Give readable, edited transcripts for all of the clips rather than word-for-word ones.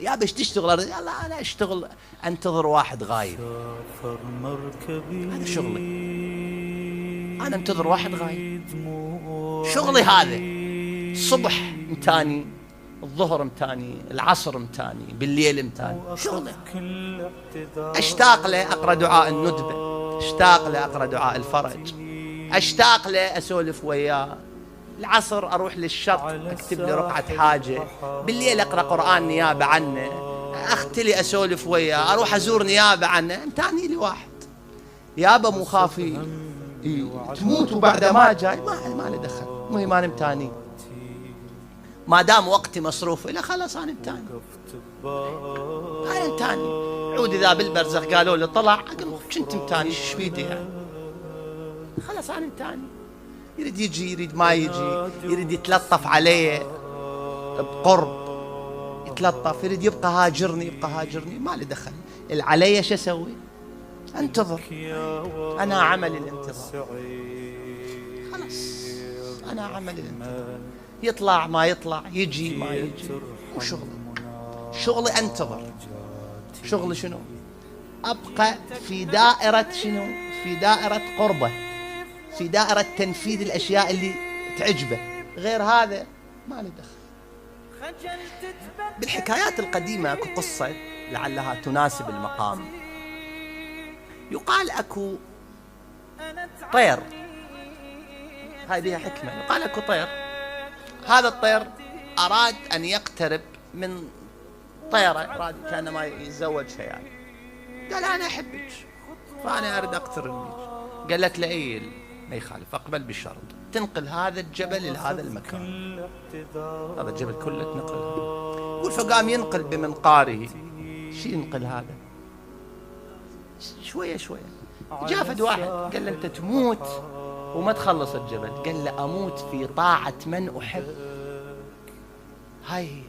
يا بش تشتغل؟ لا أنا أشتغل أنتظر واحد غايب، هذا شغلي، أنا أنتظر واحد غايب، شغلي هذا. الصبح متاني، الظهر متاني، العصر متاني، بالليل متاني، شغله. أشتاق له أقرأ دعاء الندبة، أشتاق له أقرأ دعاء الفرج، أشتاق له أسولف وياه. العصر أروح للشط أكتب لي رقعة حاجة، بالليل أقرأ قرآن نيابة عنه، أختلي أسولف وياه، أروح أزور نيابة عنه. متاني لي واحد يابا مو خافي تموت وبعد ما جاي، ما له دخل، مهم أنا متاني، ما دام وقتي مصروف له خلاص أنا متاني، أنا متاني. عود إذا بالبرزخ قالوا له طلع، أقول كنت متاني، ايش بيدي يعني، خلاص أنا متاني. يريد يجي يريد ما يجي، يريد يتلطف علي بقرب يتلطف، يريد يبقى هاجرني يبقى هاجرني، ما لي دخل. العلي شو أسوي؟ انتظر، أنا عمل الانتظار، خلاص أنا عمل الانتظار، يطلع ما يطلع، يجي ما يجي، مو شغلي أنتظر. شغلي شنو؟ أبقى في دائرة شنو؟ في دائرة قربه، في دائرة تنفيذ الأشياء اللي تعجبه، غير هذا ما له دخل. بالحكايات القديمة أكو قصة لعلها تناسب المقام. يقال أكو طير، هاي بها حكمة، يقال أكو طير، هذا الطير أراد أن يقترب من طيرة، أراد كأنما يتزوجها يعني، قال أنا أحبك فأنا أريد أقترب منك. قالت له إيه ما يخالف، أقبل بالشرط تنقل هذا الجبل إلى هذا المكان، هذا الجبل كله تنقل. يقول فقام ينقل بمنقاره. شو ينقل هذا؟ شوية شوية جافد واحد قال له أنت تموت وما تخلص الجبل، قال له أموت في طاعة من أحب، هاي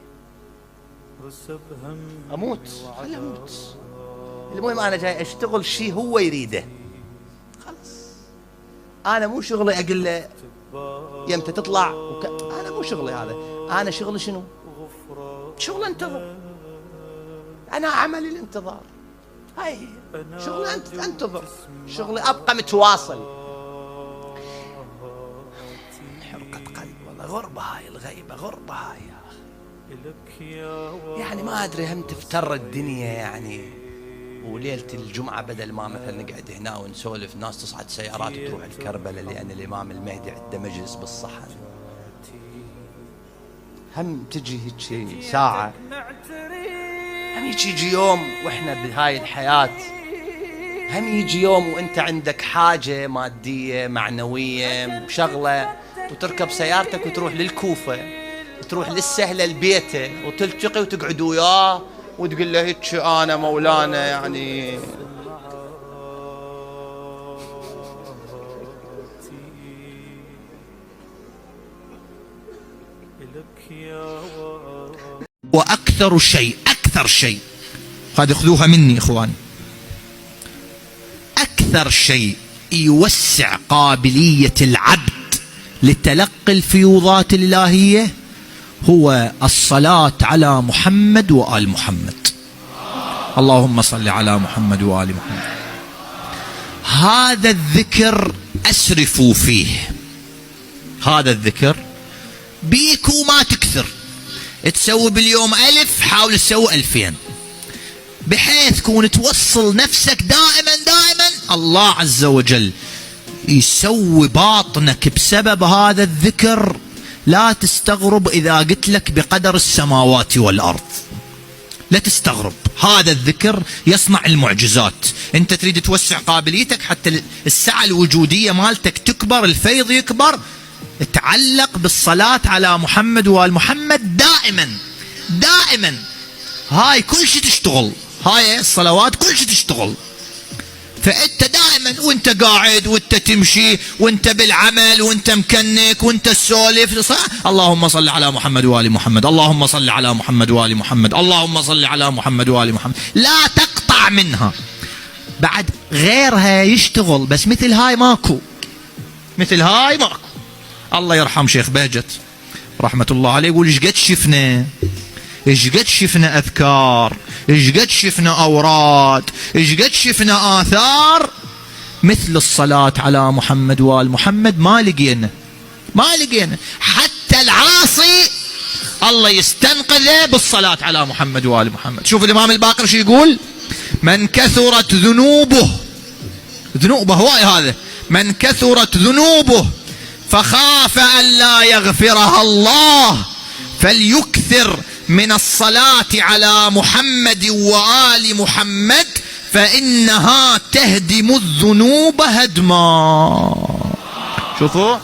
أموت، خلي أموت، المهم أنا جاي أشتغل شيء هو يريده، خلاص أنا مو شغلي أقول له يمتى تطلع أنا مو شغلي هذا، أنا شغلي شنو؟ شغل انتظر، أنا عملي الانتظار، هاي شغلي انتظر، شغلي أبقى متواصل. حرقة قلب والله، غربة هاي الغيبة، غربة هاي يعني، ما أدري هم تفتر الدنيا يعني. وليلة الجمعة بدل ما مثلا نقعد هنا ونسولف، ناس تصعد سيارات وتروح الكربلة لأن الإمام المهدي عنده مجلس بالصحن، هم تجي هيك ساعة، هم يجي يوم وإحنا بهاي الحياة، هم يجي يوم وإنت عندك حاجة مادية معنوية شغلة، وتركب سيارتك وتروح للكوفة، تروح للسهلة البيته وتلتقي وتقعد وياه وتقول له هيك أنا مولانا يعني. وأكثر شيء، أكثر شيء، هذه خذوها مني إخواني، أكثر شيء يوسع قابلية العبد لتلقي الفيوضات الإلهية هو الصلاة على محمد وآل محمد. اللهم صل على محمد وآل محمد. هذا الذكر أسرفوا فيه، هذا الذكر بيك وما تكثر، تسوي باليوم 1000 حاول تسوي 2000، بحيث كون توصل نفسك دائما دائما الله عز وجل يسوي باطنك بسبب هذا الذكر. لا تستغرب إذا قلت لك بقدر السماوات والأرض، لا تستغرب، هذا الذكر يصنع المعجزات. أنت تريد توسع قابليتك حتى السعة الوجودية مالتك تكبر، الفيض يكبر، تعلق بالصلاة على محمد وآل محمد دائما دائما. هاي كل شيء تشتغل، هاي الصلوات كل شيء تشتغل، فأنت دائما وانت قاعد وانت تمشي وانت بالعمل وانت مكنك وانت تسولف اللهم صل على محمد وآل محمد، اللهم صل على محمد وآل محمد، اللهم صل على محمد وآل محمد، لا تقطع منها. بعد غيرها يشتغل بس مثل هاي ماكو، مثل هاي ماكو. الله يرحم شيخ بهجت رحمة الله عليه يقول ايش قد شفنا ايش قد شفنا أذكار، ايش قد شفنا أوراد، ايش قد شفنا آثار مثل الصلاة على محمد وآل محمد. ما لقينا حتى العاصي الله يستنقذه بالصلاة على محمد وآل محمد. شوف الإمام الباقر شو يقول: من كثرت ذنوبه هواي هذا، من كثرت ذنوبه فخاف أن لا يغفرها الله فليكثر من الصلاة على محمد وآل محمد فإنها تهدم الذنوب هدما. شوفوا